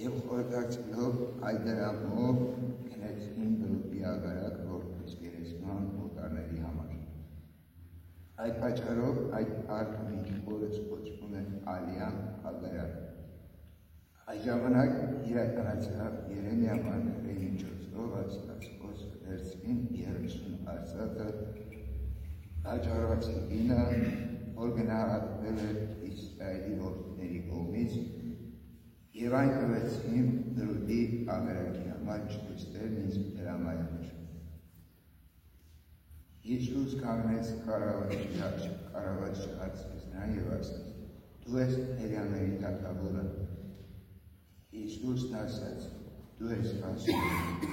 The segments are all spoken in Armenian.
Եվ խորհրդակցելով այդ դրամով գնեցին բրուտի ագարակ որպես գերեզման օտարների համար։ Այդ պատճառով այդ արքունի օրս կոչվում է Ալիան ագարակ։ Այդ ժամանակ իրականացավ Երեմիա մարգարեի միջոցով Աստված խոսքը վերցրին 30 արծաթը հաջորդ գինը, որ գնահատվել է Իսրայելի որդիների կողմից, եւ այն տվեցին դրուտի ագարակի համար չտեսներն իսկ դրամայներ։ Հիսուս կանգնեց կառավարիչ հարցրեց նրան եւ ասաց. «Դու ես հրեաների թագավորը»։ Հիսուսն ասաց. «Դու ես ասում»։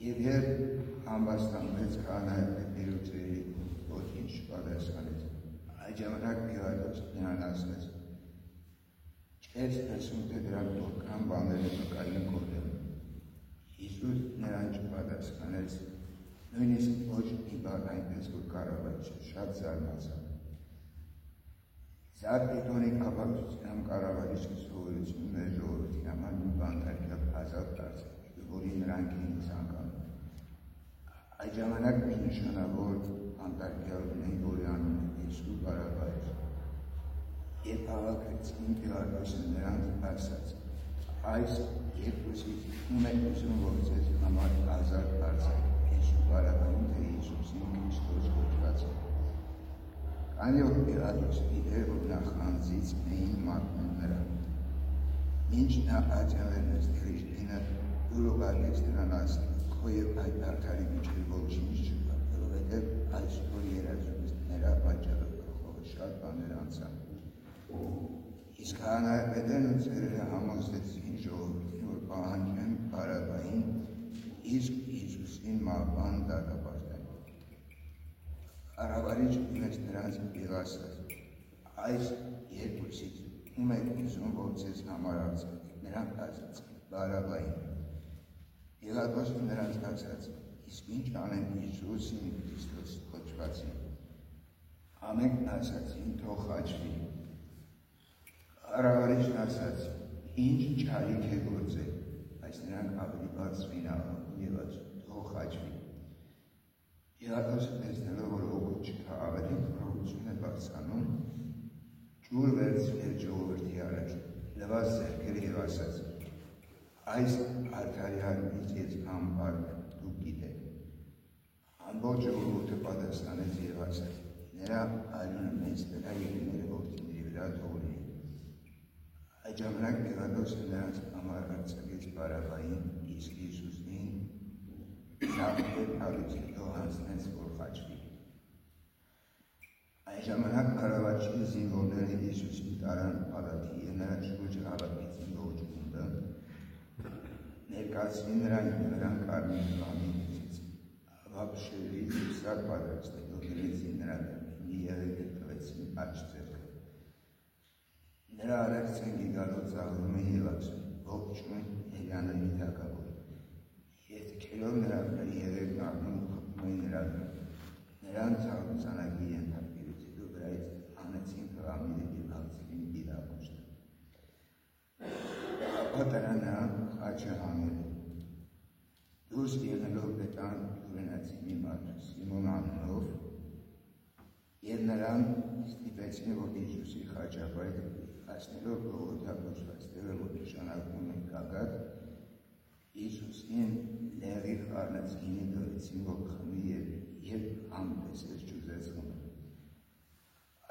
Եվ երբ համբաստանվեց քահանայապետների ու ծերերի ոտքին չպատասխանեց, այդ ժամանակ Պիլատոս նրան ասաց. «Չես տեսնում, թե դրանք որքան բաներ են նկարին կոդել»։ Հիսուս նրան չպատասխանեց, նույնիսկ ոչ մի բան այնպես, որ կառավարիչը շատ զարմացավ։ Զարպետոնի կապակցությամբ կառավարիչը սովորություն մեր ժողովրդի համար մի բանտարկյալ ազատ դարձավ, որի նրանք էին ցանկանում։ Այդ ժամանակ մի նշանավոր բանտարկյալ ունեին, որի անունը Հիսուս Բարաբաս էր։ Երբ հավաքեցին, Պիլատոսը նրանց ասաց. «Այս երկուսից ում եք ուզում, որ ձեզ համար ազատ դարձեք, Հիսուս Բարաբային, թե Հիսուսին Քրիստոս կոչվածին»։ Քանի որ Պիլատոսը գիտեր, որ նախանձից էին մատնել նրան, մինչ նա աջակցել նստել իր տունը, դուր ուղարկեց նրան ասել. «Քո եւ այդ արդարի միջև ոչինչ չկա, որովհետև այսօր երազումս նրա պատճառով քո շատ բաներ անցան»։ Իսկ քահանայապետերն ու ծերերը համոզեցին ժողովրդին, որ պահանջեն Բարաբային, իսկ Հիսուսին մահվան դատապարտեն։ Կառավարիչը ունեց նրանց եւ ասաց. «Այս երկուսից ում եք ուզում, որ ձեզ համար արձակեք»։ Նրանք ասացին. «Բարաբային»։ Պիլատոսը նրանց ասաց. «Իսկ ինչ անենք Հիսուսին Քրիստոս կոչվածին»։ Ամենքն ասացին. «Թող խաչվի»։ Կառավարիչն ասաց. «Ինչ չարիք է գործել», բայց նրանք ավելի բարձրին աղաղակում եւ ասում. «Թող խաչվի»։ Պիլատոսը տեսնելով, որ օգուտ չկա, ավելի քրոություն է բարձրանում, ջուր վերցրեց ժողովրդի առաջ, լվաց ձեռքերը եւ ասաց. «Այս արդարի հարցից ես անպարտ դուք գիտեք»։ Ամբողջ ժողովուրդը պատասխանեց եւ ասաց. «Նրա արյունը մեծ նրա երկրների որդիների վրա թող լինի»։ Այդ ժամանակ Պիլատոսը նրանց համար արձակեց Բարաբային, իսկ Հիսուսին նախկին հարուցիչով հանձնեց, որ խաչվի։ Այդ ժամանակ կառավարիչի զինվորները Հիսուսին տարան պալատի եւ նրա շուրջը հավաքեցին ողջ խումբը, ներկայացրին նրան կարմիր լամի վաբշերից սար պատրաստելով դրեցին նրան մի եղեգը տվեցին աջ ձեռքը։ Նրա առաջ ցենգի գալով ծաղրում էին եւ ասում. «Ողջույն հրեաների թագավոր»։ Եվ քելով նրա վրա եղեգն առնում ու խփում էին նրան ցավուցանակի ենթարկելուց հետո վրայից հանեցին խղամիրը եւ հագցրին իր ակուստը։ Ապա նրան խաչը հանել։ Դուրս ելնելով գտան ուրենացի մի մարդ Սիմոն անունով եւ նրան ստիպեցին, որ Հիսուսի խաչապայքը հասնելով բողոքակոչվածները, որ նշանակում են գագաթ, Հիսուսին լեղի խառնած գինի տվեցին, որ խմի եւ համտեսեց ջուզեց խմը։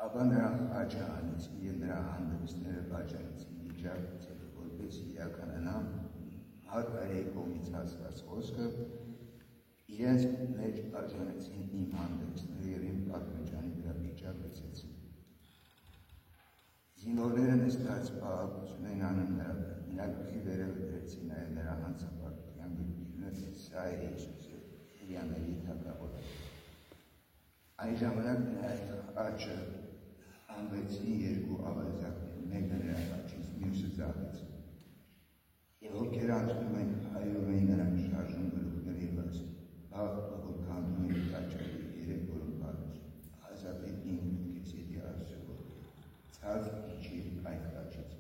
Ապա նրան խաչը հանեցին եւ նրա հանդեպները բաժանեցին միջակցել, որպես իրականանա Մարգարեի կողմից ասված խոսքը, իրենց մեջ բաժանեցին իմ հանդեպները եւ իմ պատմրջանի վրա վիճակեցին։ Զինվորները նստած պահակություն էին անում նրա գլխի վերևը դրեցին նաեւ նրա հանցապարտության գրությունը, սա է Հիսուսը, հրեաների թագավորը։ Այդ ժամանակ նրա խաչը հանվեցին երկու ավազակներ, մեկը նրա խաչից, մյուսը ձախից։ Եվ ովքեր անցնում են հայրում էին նրան շարժում գլուխները եւ ասում. «Բաղ որ քանդում են կաչալի երեք որոնքից, ազատել իմ մտքից եթե Աստծո որդին, ցավ իջիր այդ խաչից»։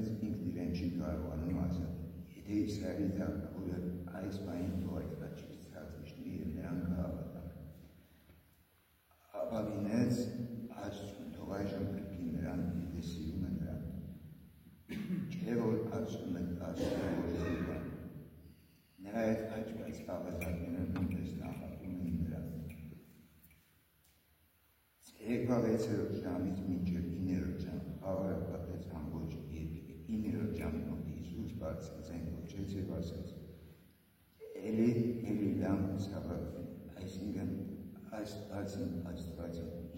ասեց ինքն իրեն չի կարողանում ասել, եթե Իսրայելի թագավորը այս բանին թող այդ խաչից ցածիչնի և նրան կհավատան։ Ապա լինեց Աստծուն, թող այժմ կրկին նրան, եթե սիրում է նրան, չէ որ Աստծուն է Աստծուն որսիվան։ Նրա այդ աճված ավազակները նույնպես նախատում էին նրան։ Ցերեկվա 6-րդ ժամից մինչև 9-րդ ժամ խավարը պատեց ամբողջ երկիրը։ 9-րդ ժամին մոտ Հիսուս բարձրացավ այն ոչեց և ասաց. Էլի, էլի լամա սաբակթանի, այսինքն Աստվածին,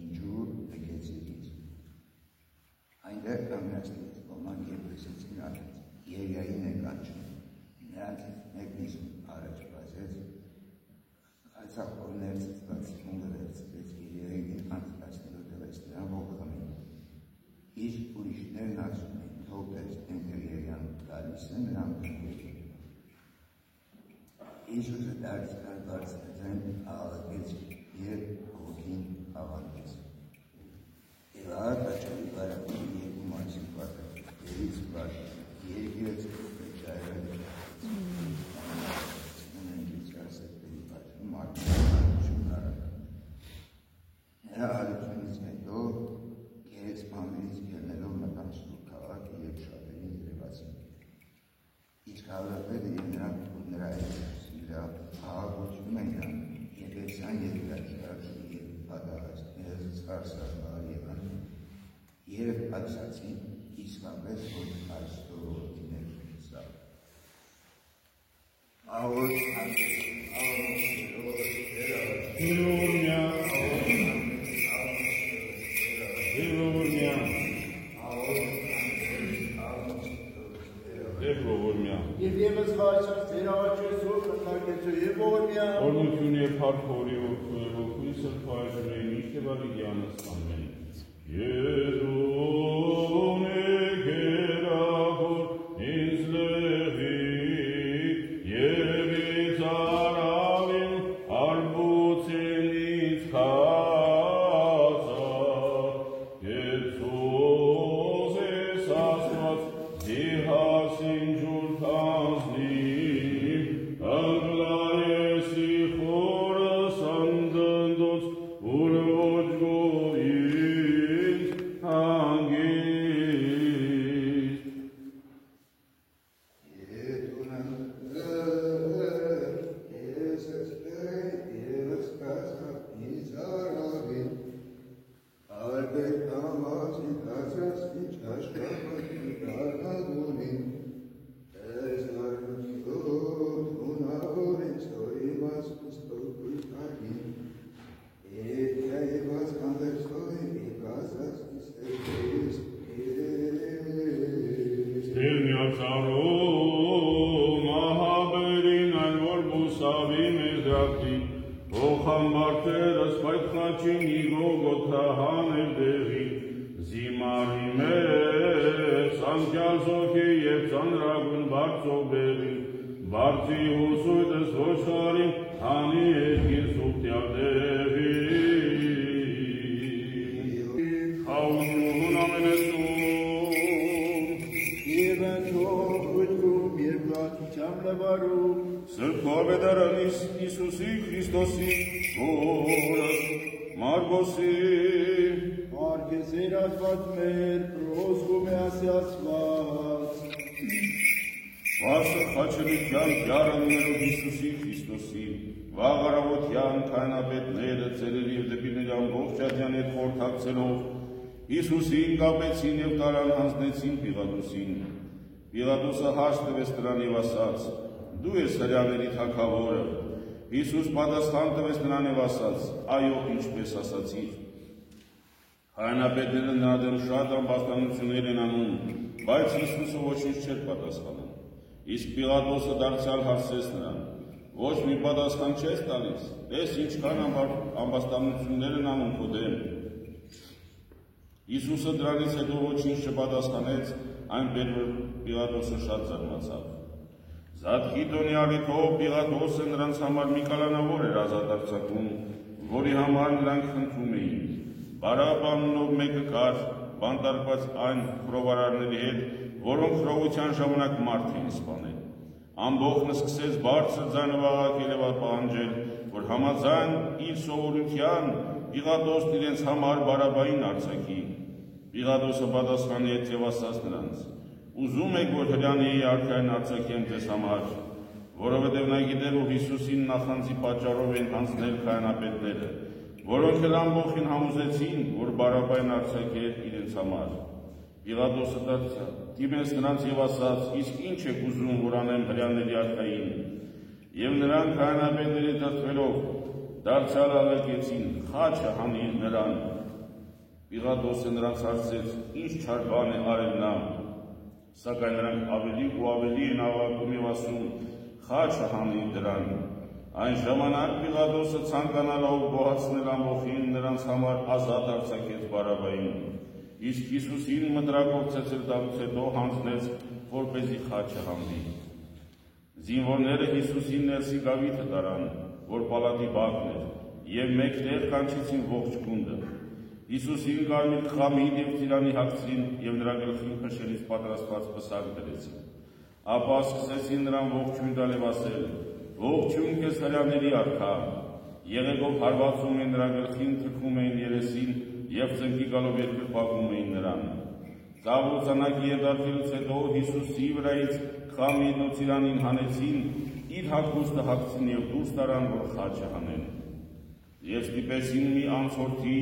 ինչու եկեցիր ինձ։ Այնտեղ կանգնեցրեց ոմանք և լսեցին ասաց. Երիային է կանչում։ Նրանցից մեկն իսկ առաջ վազեց, կացախորներ ծծված թունգը վերցրեց և երեքին անցկացնելու տվեց նրան ողքամին։ Իսկ ուրիշներն ասում էին, թող տեսնենք թե Երիան գալիս է նրան փնտրել։ Հիսուսը դարձյալ բարձրաձայն աղաղակեց և ոգին ավանդեց։ Եվ ահա տաճարի վարակում երկու մարդիկ պատրաստվեցին, վերից վար, երկիրը ծծկեց ժայռերը Նրա արությունից հետո գերեզմաններից ելնելով մտան Սուրբ քաղաքը և շատերին երևացին։ Իսկ Հավրապետը և նրա այցելուի վրա ահաբոցում էին անում, և Էսան երկրաշարժ և պատահածները սարսափահար եղան, երբ ասացին իսկապես որ Աստծո որդին է սա։ Եվ ևս վայցած ձեր արջեսով կնդակեցու և ողորմյա Օրնություն և պարքորի որդու և ոգույն սրպայժուն էին իք և ալիգյանս ամեն Եզուն է գերախոր ինձ լեղի և ինձ արավին արբուցին ինձ խազա Եծոզ ես ասված զիհասին ջուր թանձնիմ Անգլայեսի խորս անդնդոց ուր ոչ գոյից հանգիստ Ստեղնյացարում ահաբերին այն որ բուսավի մեր դրակտի Ոխամբարտերս պայտ խաչին իգոգոթա հաներ դեղի Զիմարի մեզ անքյալ զոքի և ծանրագուն բարձով բեղի Բարձի հուսույտս ոչխարին հանի երկին սուղտյալ դեղի Խաունուն ամենեցում Սրբավետարան Իսուսի Քրիստոսի Հորս Մարգոսի Արգեզեր ասված մեր պրոզգում է ասյացված Վասը խաչելության գյարաններով Իսուսի Քրիստոսի վաղարավոտյան քայնապետները ծերերի և դեպիների ամբողջատյան հետ խորթակցելով Իսուսին կապեցին և տարան հանձնեցին Պիղատոսին Պիղատոսը հաշ տվեց նրան և ասաց Դու ես հրեաների թագավորը Հիսուս պատասխան տվեց նրան և ասաց այո ինչպես ասացիր Քահանապետները նրա դեմ շատ ամբաստանություններ են անում բայց Հիսուսը ոչինչ չէր պատասխանում Իսկ Պիղատոսը դարձյալ հարցրեց նրան ոչ մի պատասխան չես տալիս տես ինչքան ամբաստանություններ են անում քո դեմ Հիսուսը դրանից հետո ոչինչ չպատասխանեց այնպես որ Պիղատոսը շատ զարմացավ Զատկի տոնի առիթով Պիղատոսը նրանց համար մի կալանավոր էր ազատ արձակում, որի համար նրանք խնդրում էին։ Բարաբաննով մեկը կար, բանտարկված այն խռովարարների հետ, որոնք խռովության ժամանակ մարդ էին սպանել։ Ամբողջն սկսեց բարձր ձայնով աղաղակել և պահանջել, որ համաձայն իր սովորության Պիղատոսն իրենց համար Բարաբային արձակի։ Պիղատոսը պատասխանեց և ասաց նրանց. «Ուզում եք, որ հրեաների արքային արձակեմ ձեզ համար, որովհետև նա գիտեր, որ Հիսուսին նախանձի պատճառով են հանձնել քահանապետները, որոնք էլ ամբողջին համոզեցին, որ Բարաբային արձակեր իրենց համար»։ Պիղատոսը դիմեց նրանց և ասաց. «Իսկ ինչ եք ուզում, որ անեմ հրեաների արքային»։ Եվ նրանք քահանապետների դրդվելով դարձյալ աղոթեցին. «Խաչը հանիր նրան»։ Պիղատոսը նրանց հարցրեց. «Ինչ չար բան է արել նա»։ Սակայն նրանք ավելի ու ավելի են աղաղակում և ասում. «Խաչը հանիր դրան»։ Այն ժամանակ Պիղատոսը ցանկանալով գոհացնել ամբողջին նրանց համար ազատ արձակեց Բարաբային, իսկ Հիսուսին մտրակով ցեցել տալուց հետո հանձնեց, որպեսզի խաչը հանվի։ Զինվորները Հիսուսին ներսի գավիթը տարան, որ պալատի բակն էր, և մեկտեղ կանչեցին ողջ գունդը։ Հիսուսին կարմիր խամիր և ծիրանի հագցրին և նրա գլխին փշերից պատրաստված պսակ դրեցին։ Ապա սկսեցին նրան ողջույն տալ և ասել. «Ողջույն քեզ հրեաների արքա»։ Եղեգով հարվածում էին նրա գլխին, թքում էին երեսին և ծնկի գալով երկրպագում էին նրան։ Ծաղրոցանակի եդարկելուց հետո Հիսուսի վրայից խամիրն ու ծիրանին հանեցին, իր հագուստը հագցին և դուրս տարան, որ խաչը հանեն։ Եվ ստիպեցին մի անցորդի,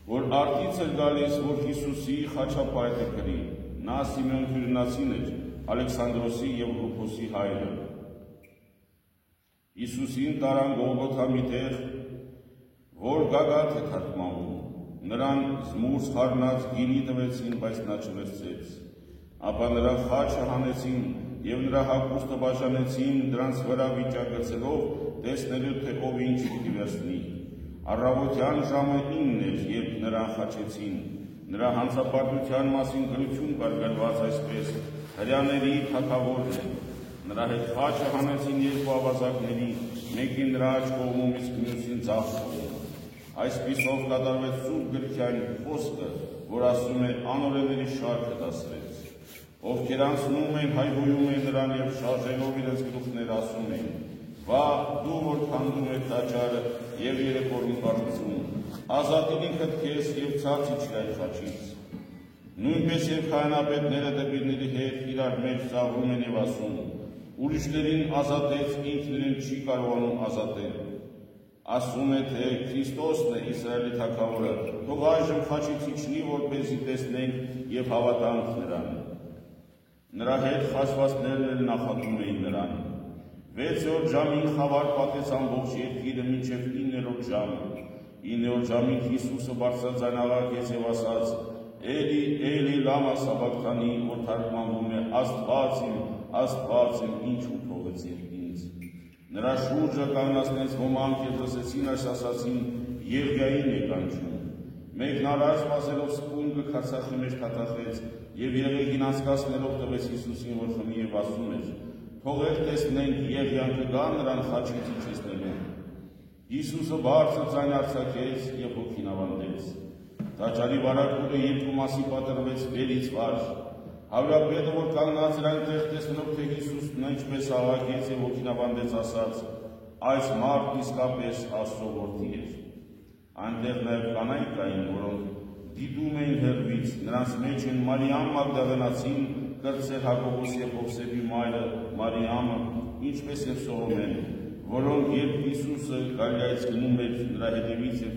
որ արտից էր գալիս, որ Հիսուսի խաչապայտը կրի։ Նա Սիմեոն Քյուրենացին էր, Ալեքսանդրոսի և Ռուփոսի հայրը։ Հիսուսին տարան Գողգոթա մի տեղ, որ Գագաթ է թարգմանվում։ Նրան զմուրց խառնած գինի տվեցին, բայց նա չվերցրեց։ Ապա նրա խաչը հանեցին և նրա հագուստը բաժանեցին, դրանց վրա վիճակեցելով, տեսնելու, թե ով ինչ պիտի վերցնի։ Առավոտյան ժամը 9 էր, երբ նրան խաչեցին։ Նրա հանցապարտության մասին գրություն կար գրված այսպես. «Հրեաների թագավորն է»։ Նրա հետ խաչը հանեցին երկու ավազակների, մեկին նրա աջ կողմում, իսկ մյուսին ձախ կողմում։ Այսպիսով կատարվեց Սուրբ գրքի այն խոսքը, որ ասում է. «Անօրենների շարքը դասրեց»։ Ովքեր անցնում են, հայհոյում են նրան և շարժելով իրենց գլուխները ասում են. «Վա, դու որ քանդում ես տաճարը և երեկորում կառուցում, ազատիր ինքդ քեզ և ցած իջիր այդ խաչից»։ Նույնպես և քահանապետները դպիրների հետ իրար մեջ ծաղրում են և ասում. «Ուրիշներին ազատեց, ինքն իրեն չի կարողանում ազատել»։ Ասում է, թե Քրիստոսն է Իսրայելի թագավորը, թող այժմ խաչից իջնի, որպեսզի տեսնենք և հավատանք նրան։ Նրա հետ խաչվածներն էլ նախատում էին նրան։ 6-րդ ժամին խավար պատեց ամբողջ երկիրը մինչև 9-րդ ժամը։ 9-րդ ժամին Հիսուսը բարձրաձայն աղաղակեց և ասաց. «Էլի, Էլի, լամա սաբաքթանի», որ թարգմանվում է. Աստված իմ, ինչու թողեցիր ինձ։ Նրա շուրջը կանգնացնեց ոմանք և լսեցին այս ասացին. «Եղիային է կանչում»։ Մեկն առաջ վազելով սպունգը քարծախի մեջ թաթախեց և եղեգին անցկացնելով տվեց Հիսուսին, որ խմի և ասում էր. «Թողեք տեսնենք, Եղիան կգա նրան խաչից իջեցնելու»։ Հիսուսը բարձր ձայն արձակեց և հոգին ավանդեց։ Տաճարի վարագուրը երկու մասի պատրվեց վերից վար։ Հարուրապետը, որ կանգնած էր այնտեղ, տեսնելով, թե Հիսուսն ինչպես աղաղակեց և հոգին ավանդեց, ասաց. «Այս մարդն իսկապես Աստծո որդի էր»։ Այնտեղ նաև կանայք կային, որոնք դիտում էին հեռվից, նրանց մեջ են Մարիամ Մագդաղենացին, կրտսեր Հակոբոս և Հովսեփի մայրը Մարիամը, ինչպես և Սողոմեն, որոնք երբ Հիսուսը Գալիլայից գնում էր նրա հետևից և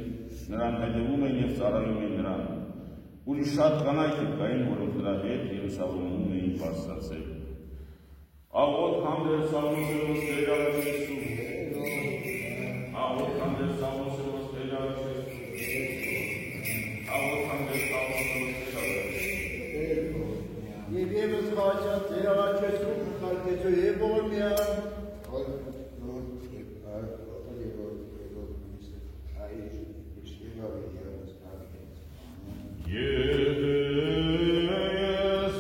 նրան հետևում էին և ծառայում էին նրան։ Ուրիշ շատ կանայք կային, որոնք նրա հետ Երուսաղեմում էին բարձրացել։ Աղոթ հանդեր Սաղմոսերոս Տեր Աղոթեցու։ Աղոթ հանդեր Սաղմոսերոս Տեր Աղոթեցու։ Աղոթ հանդեր Սաղմոսերոս Տեր Աղոթեցու։ Եվ ևս խաչը Տեր Աղոթեցու կարգեցու և ողորմյան։ Ես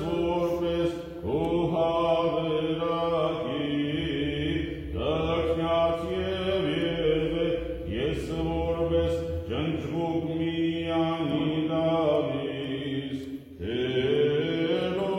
որպես քո հավերակի տղնյաց և երբեք, ես որպես ճնճվուկ միանի դավիս, Տերո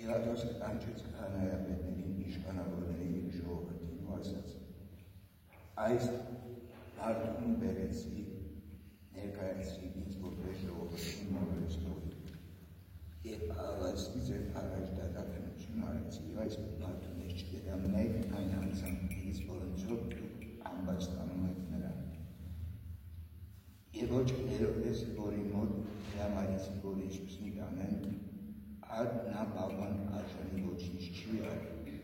Եղատոս կանչեց քահանայապետներին, իշխանավորներին և ժողովրդին ու ասաց. այս մարդուն բերեցի ներկայացրի ինձ որպես ժողովրդին մոլորեցնողի և աղացի ձեր առաջ դատականություն արեցի և այս մարդուն ես չգետա մեկ այն անձանքից, որոնցով դուք ամբաստանում եք նրան և ոչ Հերովդես, որի մոտ հրամայեցի, որ Հիսուսին տանեն, նա մահվան արժանի ոչինչ չի արել։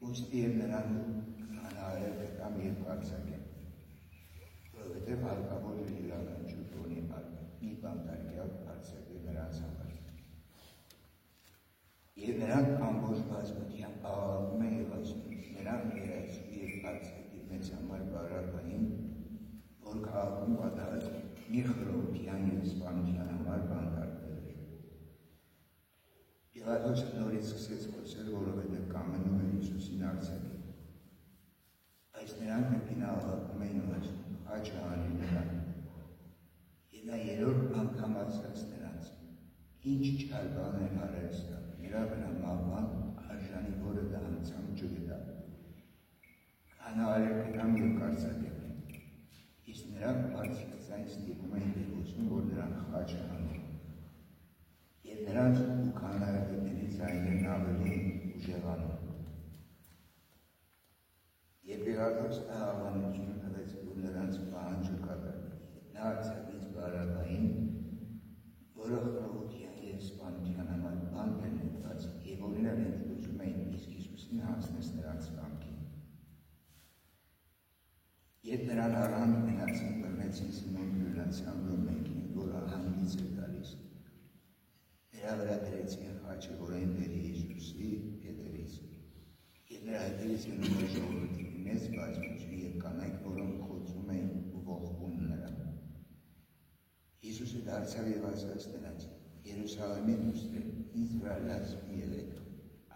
Ուստի և նրան հանարել կտամ և կարձակեմ, որովհետև հարկավոր է յուրաքանչյուր տոնի մի բանտարկյալ արձակել նրանց համար։ Եվ նրանք ամբողջ բազմությամբ աղաղակում են և ասում, նրան երացրու և արձակի մեզ համար Բարաբային, որ քաղաքում պատահած մի խռովության և սպանության համար բանտարկվել էր։ Պիղատոսը նորից սկսեց խոսել, որովհետև կամենում էր Հիսուսին արձակել։ Բայց նրանք մեկին աղաղակում էին ու ասում, խաչը անի նրան։ Եվ նա երրորդ անգամ ասաց նրանց, ինչ չար բան է արել սա, նրա վրա մահվան արժանի, որը դա անձամբ չգտա։ Հանարել կտամ և կարձակեմ։ Իսկ նրանք բարձր ձայն ստիպում էին և ուզում, որ նրան խաչը անեն։ Եվ նրանց ու քահանայապետների ձայներն ավելի ուժեղանում։ Եվ Պիղատոսը հավանություն տվեց, որ նրանց պահանջը կատարվի։ Նա արձակեց Բարաբային, որը խռովության և սպանության համար բանտ էր նետված, և օրինակ ուզում էին, իսկ Հիսուսին հանձնեց նրանց կամքին։ Երբ նրան առանց մնացին, բռնեցին Սիմոն Կիրենացյանը մեկին, որը հանգից էր գալիս։ Նրա վրա դրեցին խաչը, որ այնտեղի Հիսուսի հետևից։ Եվ նրա հետևից գնում էր ժողովրդի մեծ բազմություն և կանայք, որոնք խոցում էին ու ողբում նրան։ Հիսուսը դարձավ և ասաց նրանց. Երուսաղեմի դուստր, ինձ վրա լաց մի եղեք,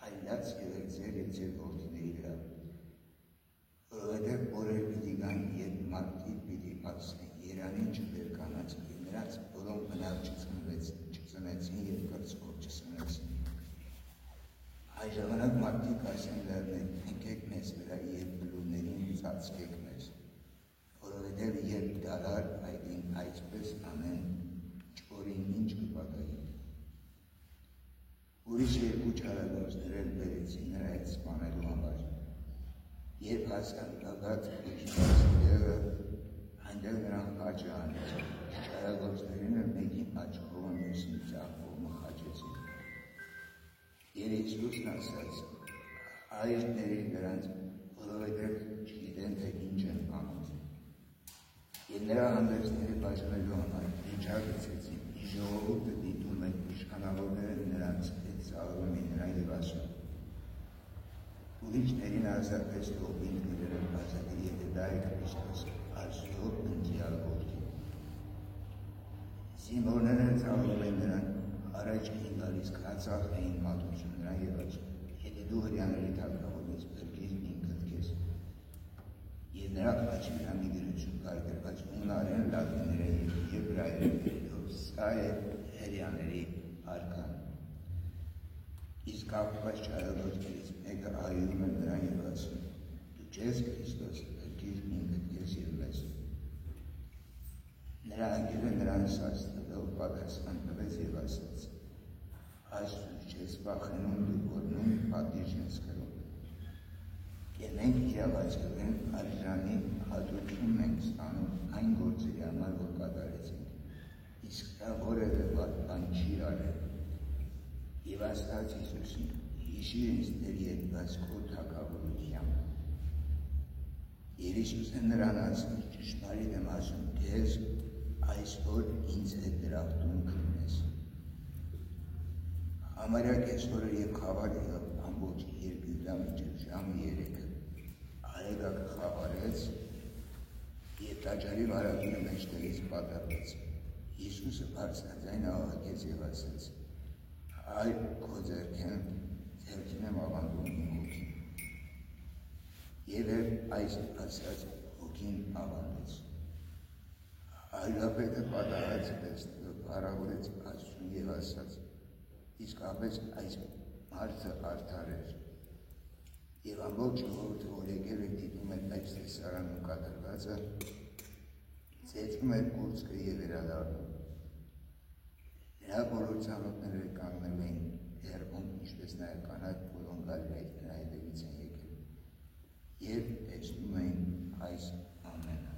այլ լաց եղեք ձեր և ձեր որդիների վրա։ Որովհետև օրեր պիտի գան, երբ մարդիկ պիտի ասեն, Երանին չբեր կանանց և նրանց, որոնք բնավ չծնեցին և կրծքով չսնեցին։ Այն ժամանակ մարդիկ ասեն լեռներ, ընկեք մեզ վրա և բլուրներին ծածկեք մեզ, որովհետև երբ դարար այդին այսպես անեն, չորին ինչ կպատահի։ Ուրիշ երկու չարագործներ էլ բերեցին նրա հետ սպանելու համար։ Երբ հասան գագաթ ուժնացները, այնտեղ նրան խաչը անեցին, չարագործներին էլ մեկին աջ կողմը, մյուսին ձախ կողմը խաչեցին։ Եվ Հիսուսն ասաց. այր ների նրանց, որովհետև չգիտեն, թե ինչ են անում։ Եվ նրա հանդերձները բաժանելու համար վիճակեցին, ժողովուրդը դիտում են, իշխանավորները նրանց հետ ծաղրում են նրան և ասում. Ուրիշներին ազատվեց թող ինքն իրեն ազատի, եթե դա է Քրիստոսը, Աստծո ընտյալ որդին։ Զինվորները ծաղրում են նրան, առաջ էին գալիս, քացախ էին մատուցում նրան և ասում. եթե դու հրեաների թագավորն ես, փրկիր ինքդ քեզ։ Եվ նրա խաչի վրա մի գրություն կար գրված հունարեն, լատիներեն և եբրայերեն գրելով, սա է հրեաների արքան։ Իսկ կապված չարագործներից մեկը այրում է նրան և ասում. դու չես Քրիստոսը, փրկիր ինքդ քեզ և մեզ։ Նրա անգելը նրան սաստելով պատասխան տվեց և ասաց. Աստծուց չես վախենում, դու որ նույն պատիժն ես կրում։ Եվ մենք իրավացել ենք արժանի հատուցում ենք ստանում այն գործերի համար, որ կատարեցինք, իսկ դա որևէ բան չի արել։ Եվ ասաց Հիսուսին. հիշիր ինձ Տեր եկված քո թագավորությամբ։ Եվ Հիսուսը նրան ասաց. ճշմարիտ եմ ասում քեզ, այսօր ինձ հետ դրախտում կլինես։ Համարյա կեսօրը և խավար եղավ ամբողջ երկրի միջև ժամը 3-ը։ Արեգակը խավարեց և տաճարի վարագույրը մեջտեղից պատառվեց։ Հիսուսը բարձրաձայն աղաղակեց և ասաց. Հայր քո ձեռքին եմ ավանդում իմ հոգին։ Եվ այս ասած հոգին ավանդեց։ Այլապետը պատահած տեսնելով փառավորեց Աստծուն և ասաց. իսկապես այս հարցը արդար էր։ Եվ ամբողջ ժողովուրդը, որ եկել եք դիտում եք այդ տեսարանում կատարվածը, ծեծում էր կուրծքը եւ վերադառնում։ Նրա բոլոր ցանոթները կանգնել էին հեռվում, ինչպես նաեւ կանայք, որոնք գալի այդ նրա հետևից են եկել եւ տեսնում էին այս ամենը։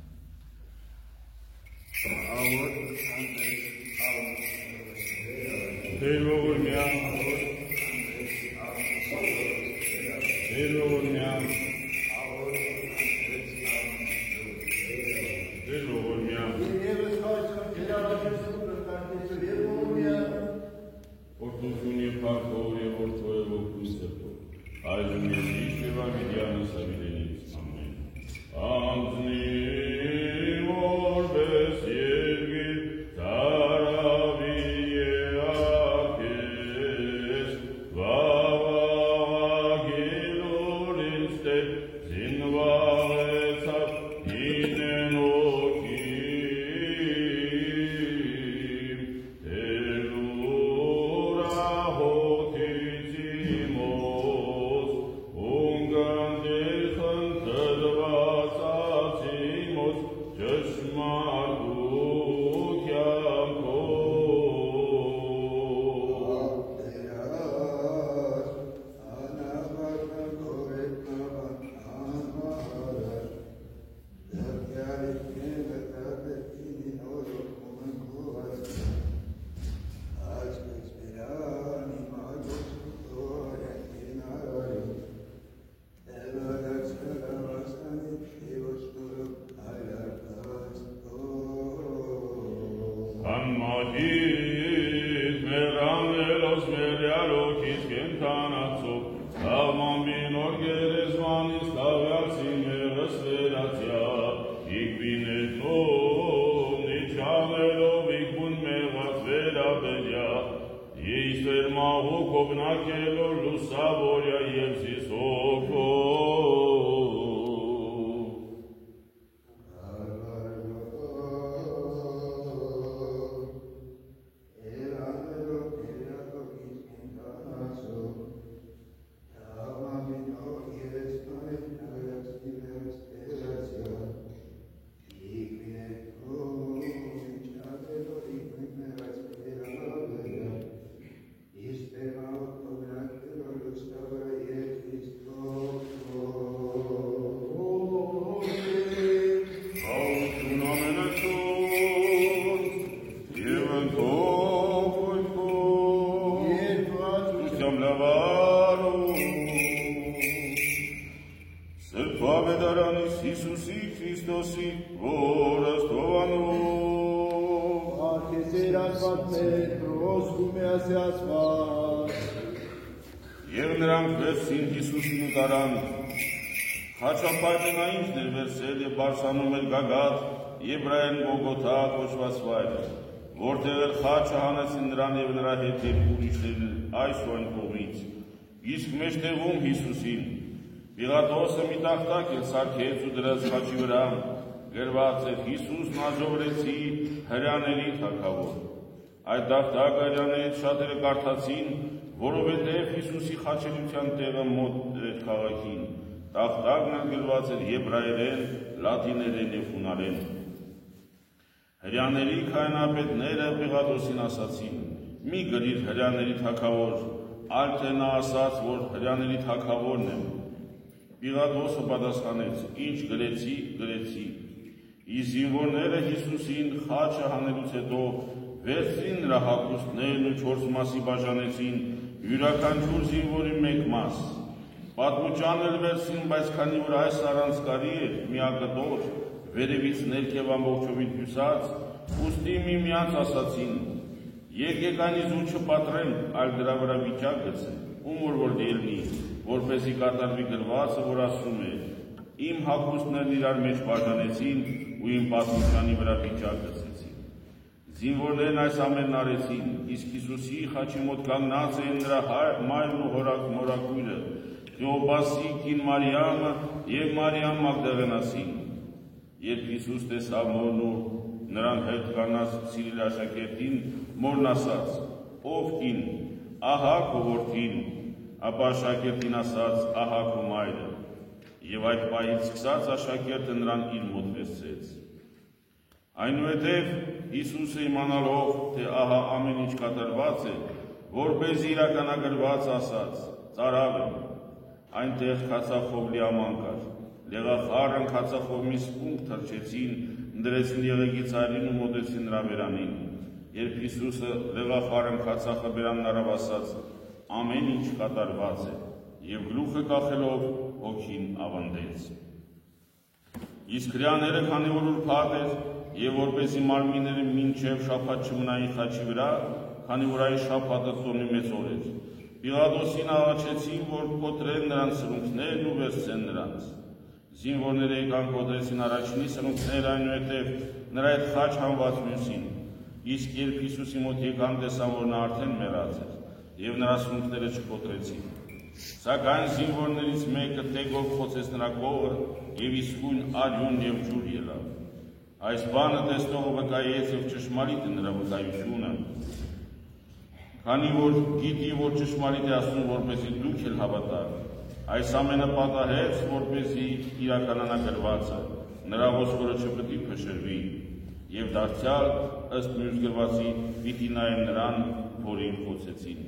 Բարսանում էր գագաթ Եբրայեն Գոգոթա կոչված վայրը, որտեղ էլ խաչը հանեցին նրան եւ նրա հետ երկու ուրիշներ այս ու այն կողմից։ Իսկ մեջտեղում Հիսուսին Պիղատոսը մի տախտակ էլ սարքեց ու դրած խաչի վրա գրված էր Հիսուս Նազովրեցի հրյաների թագավոր։ Այդ տախտակը հրյաներից շատերը կարդացին, որովհետև Հիսուսի խաչելիության տեղը մոտ էր քաղաքին։ Տախտակն էլ գրված էր եբրայերեն, լատիներեն եւ հունարեն։ Հրյաների քահանապետները Պիղատոսին ասացին. «Մի գրիր հրյաների թագավոր, այլ թե նա ասաց, որ հրյաների թագավորն եմ»։ Պիղատոսը պատասխանեց. «Ինչ գրեցի, գրեցի»։ Իսկ զինվորները Հիսուսին խաչը հանելուց հետո վերցրին նրա հագուստներն ու 4 մասի բաժանեցին, յուրաքանչյուր զինվորի 1 մաս։ Պատմուճան էլ վերցին, բայց քանի որ այս առանցքարի էր միակտոր, վերևից ներքև ամբողջովին հյուսած, ուստի միմյանց ասացին. «Եկեք այն իզուր չպատրենք, այլ դրա վրա վիճակ գցենք, ում որ ելնի, որպեսզի կատարվի գրվածը, որ ասում է. իմ հագուստներն իրար մեջ բաժանեցին ու իմ պատմուճանի վրա վիճակ գցեցին»։ Զինվորներն այս ամենն արեցին, իսկ Հիսուսի խաչի մոտ կանգնած էին նրա մայրն ու մորակույրը, Կլեոպասի կին Մարիամը և Մարիամ Մագդաղենացին։ Երբ Հիսուս տեսավ մորն ու նրան հետ կանած Սիրիլ աշակերտին, մորն ասաց. «Ով կին, ահա քո որդին»։ ապա աշակերտին ասաց. ահա քո մայրը, եւ այդ պահից սկսած աշակերտը նրան իր մոտ վերցրեց։ Այնուհետև Հիսուսը իմանալով, թե ահա ամեն ինչ կատարված է, որպեսզի իրականագրված ասաց. ծարավ է, այնտեղ քացախով լիաման կար, լեղախառն քացախով մի սպունգ թռչեցին, դրեցին եղեգի ծայրին ու մոտեցին նրա բերանին։ Երբ Հիսուսը լեղախառն քացախը բերանն առավ, ասաց. ամեն ինչ կատարված է, եւ գլուխը կախելով հոգին ավանդեց։ Իսկ հրեաները, քանի որ ուրբաթ էր, եւ որպեսզի մարմինները մինչև շաբաթ չմնային խաչի վրա, քանի որ այն շաբաթը ծովի մեծ օր էր, Պիղատոսին աղաչեցին, որ կոտրեն նրանց սրունքներն ու վերցրեն նրանց։ Զինվորները եկան կոտրեցին առաջինի սրունքները, այնուհետև նրա հետ խաչ հանված մյուսին։ Իսկ երբ Հիսուսի մոտ եկան, տեսան, որ նա արդեն մեռած էր, եւ նրա սրունքները չկոտրեցին։ Սակայն զինվորներից մեկը թեգով խոցեց նրա կողը եւ իսկույն արյուն եւ ջուր ելավ։ Այս բանը տեսնողը վկայեց եւ ճշմարիտ է նրա վկայությունը, քանի որ գիտի, որ ճշմարիտ է ասում, որպեսզի դուք էլ հավատաք։ Այս ամենը պատահեց, որպեսզի իրականանա գրվածը, նրա ոսկորը չպետք է փշրվի, եւ դարձյալ ըստ մյուս գրվածի պիտի նայեն նրան, որին խոցեցին։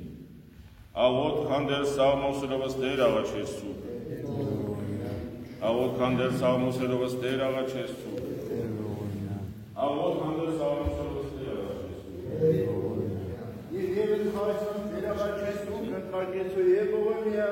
Աղոտ քանդեր Սաղմոսերովս Տեր աղաչեցու։ Աղոտ քանդեր Սաղմոսերովս Տեր աղաչեցու։ Աղոտ քանդեր Սաղմոսերովս Տեր աղաչեցու։ Եվ ևս Հայրն Տեր աղաչեցու, կնկարկեցու եւ ողորմյա։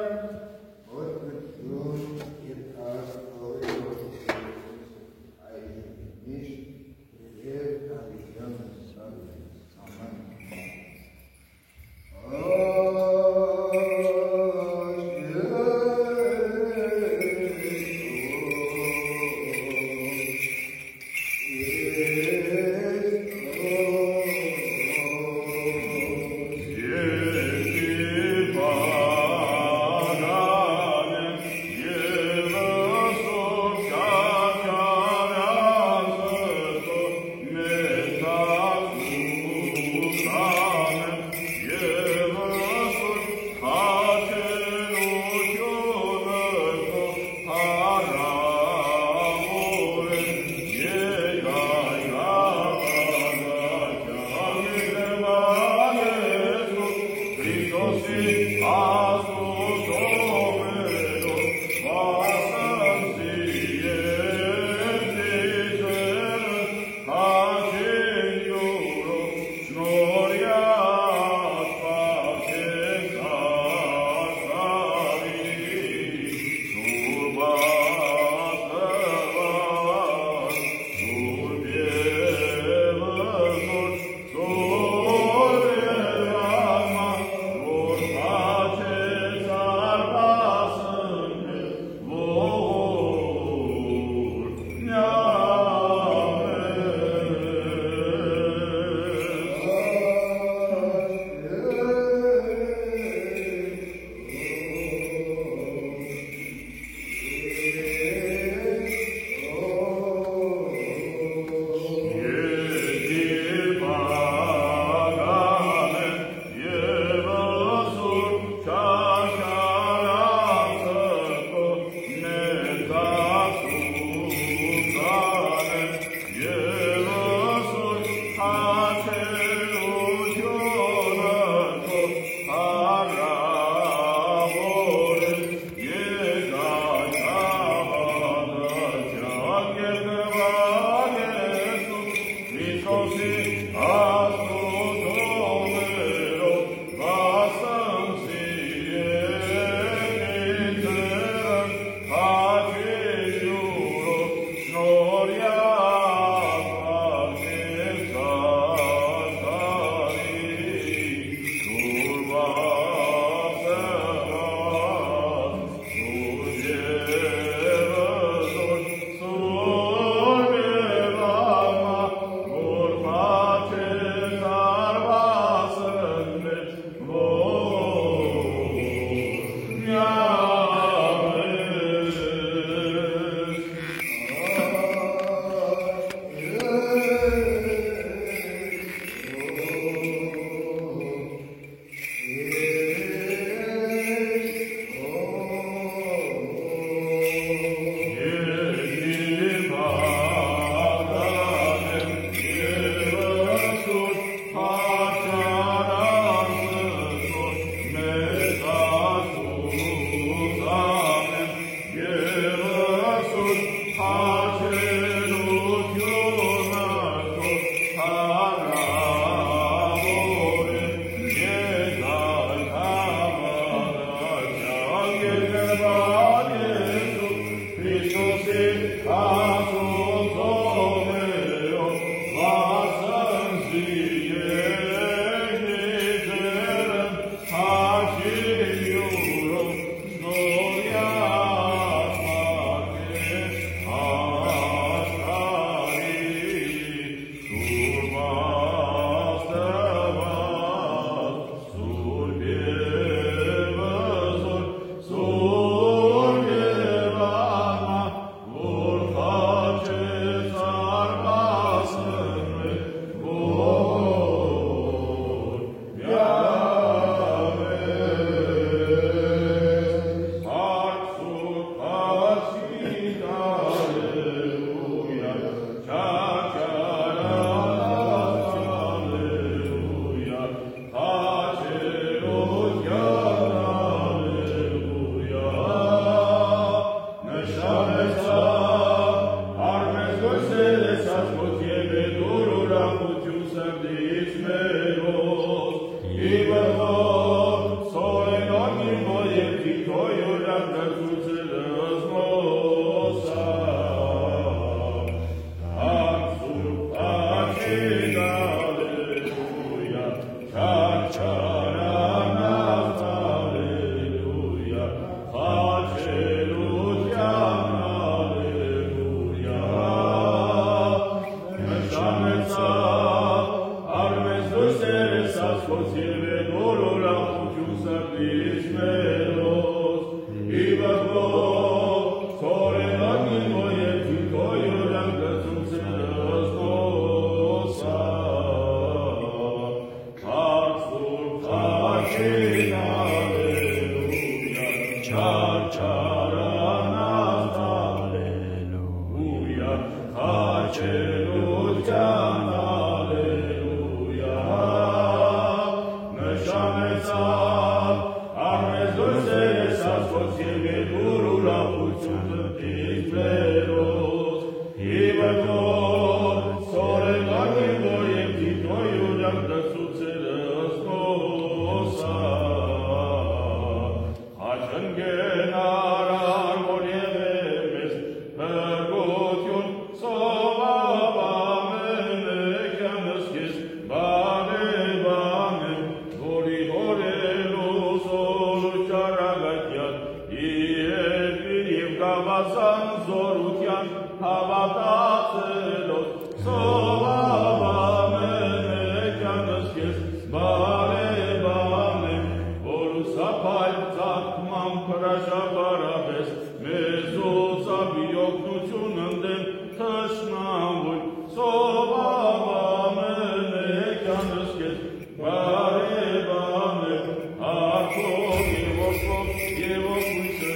ավազան զորության հավատացելով սովավամենեքյանս կես բարեբան եմ, որ սապայլ ծակման պրաշապարաբես մեզուց աբիոկնություն ընդեն թշնամույն սովավամենեքյանս կես բարեբան եմ, արկով և ոսկով և ոսկույցը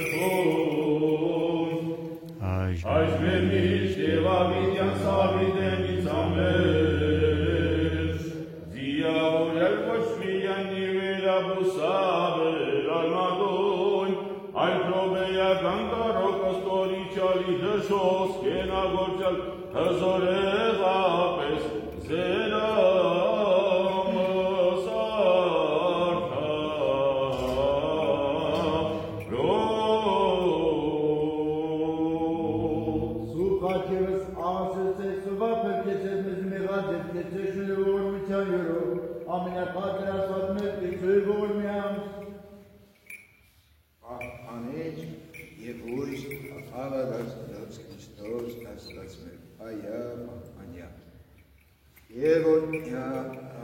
Այժմ միշտ և ավիդյան սավիդենից ամեն Ձիավորել կոչվի յանի վերաբուսավեր արմագոն Այն պրոբեյական կարոք աստորիչալի դշոս կենագործյալ հզորեղապես զերամս արդա Քեզ ասեցեք սովա փրկեցեք մեզ մեղած դեպքեցեք շնորհավորության յորով ամենակատար ասած մեզ դիցույ ողորմյան Անեջ և ույս ավագած Քրիստոս աստված մեր այա անյա և օնյա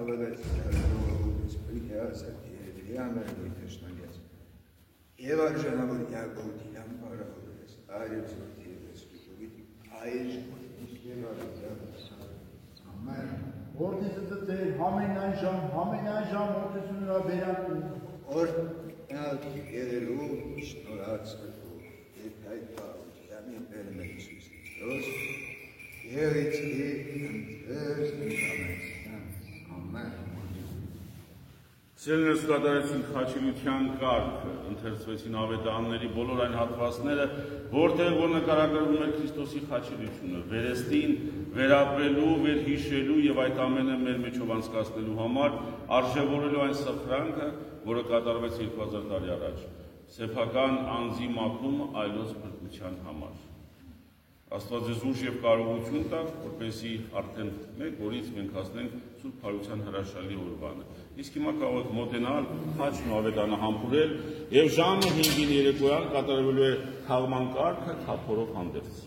ավագած Քրիստոս պրիհասը և ամերգույն թշնամյաց և արժանավոր յակովտիան բարավորես արև զորդի Օրդիսը ծծեր համենայն ժամ որդեսունրա բերակում Օրնալ եղելու շնորհացվելու և այդ պահության բերում է Իսուս Քրիստոս և իցի ընթերս ընթամեցան ամեն Սերներս կատարեցին խաչելության կարգը, ընթերցվեցին ավետարանների բոլոր այն հատվածները, որտեղ որ նկարագրվում է Քրիստոսի խաչելությունը, վերստին, վերապրելու, վերհիշելու և այդ ամենը մեր մեջով անցկացնելու համար արժևորելու այն սխրանքը, որը կատարվեց 2000 տարի առաջ, սեփական անձի մատնումը այլոց փրկության համար։ Աստված ձեզ ուժ և կարողություն տա, որպեսզի արդեն մեկ օրից մենք հասնենք Սուրբ Փարության հրաշալի օրվանը։ Իսկ հիմա կարող եք մոտենալ, խաչն ու ավետանը համբուրել, և ժամը 5-ին երեկոյան կատարվելու է թաղման կարգը թափորով հանդերձ։